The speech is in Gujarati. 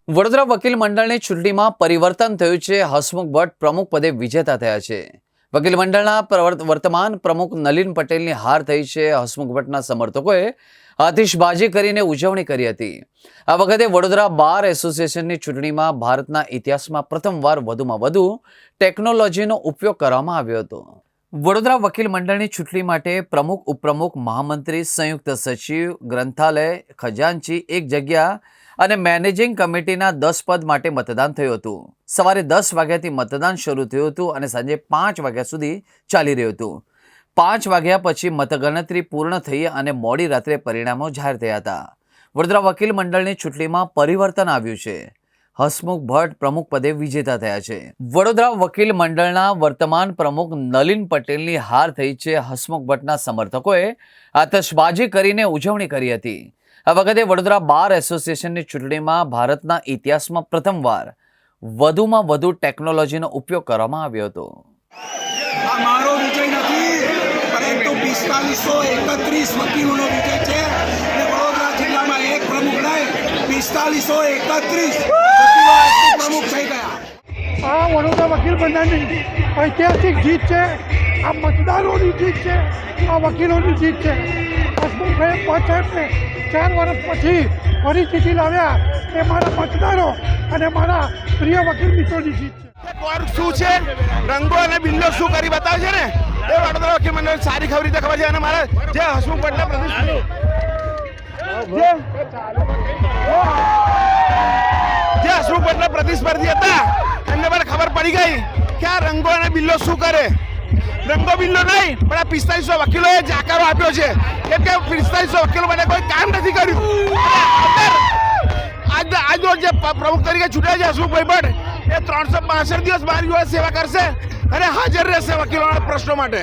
વડોદરા વકીલ મંડળની ચૂંટણીમાં પરિવર્તન થયું છે। હસમુખ ભટ્ટ પ્રમુખ પદે વિજેતા થયા છે। વકીલ મંડળના વર્તમાન પ્રમુખ નલિન પટેલની હાર થઈ છે। હસમુખ ભટ્ટના સમર્થકોએ આતિશબાજી કરીને ઉજવણી કરી હતી। આ વખતે વડોદરા બાર એસોસિએશનની ચૂંટણીમાં ભારતના ઇતિહાસમાં પ્રથમવાર વધુમાં વધુ ટેકનોલોજીનો ઉપયોગ કરવામાં આવ્યો હતો। વડોદરા વકીલ મંડળની ચૂંટણી માટે પ્રમુખ, ઉપપ્રમુખ, મહામંત્રી, સંયુક્ત સચિવ, ગ્રંથાલય, ખજાનચી એક જગ્યા અને મેનેજિંગ કમિટીના 10 પદ માટે મતદાન થયું હતું। સવારે 10 વાગ્યાથી મતદાન શરૂ થયું હતું અને સાંજે 5 વાગ્યા સુધી ચાલી રહ્યું હતું। 5 વાગ્યા પછી મતગણતરી પૂર્ણ થઈ અને મોડી રાત્રે પરિણામો જાહેર થયા હતા। વડોદરા વકીલ મંડળની ચૂંટણીમાં પરિવર્તન આવ્યું છે। હસમુખ ભટ્ટ પ્રમુખ પદે વિજેતા થયા છે। વડોદરા વકીલ મંડળના વર્તમાન પ્રમુખ નલિન પટેલની હાર થઈ છે। હસમુખ ભટ્ટના સમર્થકોએ આતશબાજી કરીને ઉજવણી કરી હતી। આ વખતે વડોદરા બાર એસોસિએશનની ચૂંટણીમાં ભારતના ઇતિહાસમાં પ્રથમવાર વધુમાં વધુ ટેકનોલોજીનો ઉપયોગ કરવામાં આવ્યો હતો। આ મારો વિજય નથી, પરંતુ 4531 વકીલોનો વિજય છે અને વડોદરા જિલ્લામાં એક પ્રમુખ નહીં, 4531 પ્રમુખ થઈ ગયા। આ વડોદરા વકીલ મંડળની ઐતિહાસિક જીત છે। આ મતદારોની જીત છે, આ વકીલોની જીત છે। હસમુખભાઈ સાહેબને 4 વર્ષ પછી ફરી જીતી લાવ્યા એ મારા મતદારો અને મારા પ્રિય વકીલ મિત્રોની જીત છે। કોર્ક શું છે, રંગો અને બિલ્લો શું કરી બતાવે છે ને એ વડોદરા વકીલ મંડળ સારી ખબર રીતે ખબર છે। અને મારા જે હસમુખ ભટ્ટના પ્રતિસ્પર્ધી હતા એમને પણ ખબર પડી ગઈ કે આ રંગો અને બિલ્લો શું કરે। રંગો બિલ્લો નહીં, પણ આ 4500 વકીલોએ જાકારો આપ્યો છે, કેમ કે 4500 વકીલો મને કોઈ કામ નથી કર્યું। આજનો જે પ્રમુખ તરીકે ચૂંટાયા છે હસમુખભાઈ ભટ્ટ એ 365 દિવસ મારી જોડે સેવા કરશે અને હાજર રહેશે વકીલોના પ્રશ્નો માટે।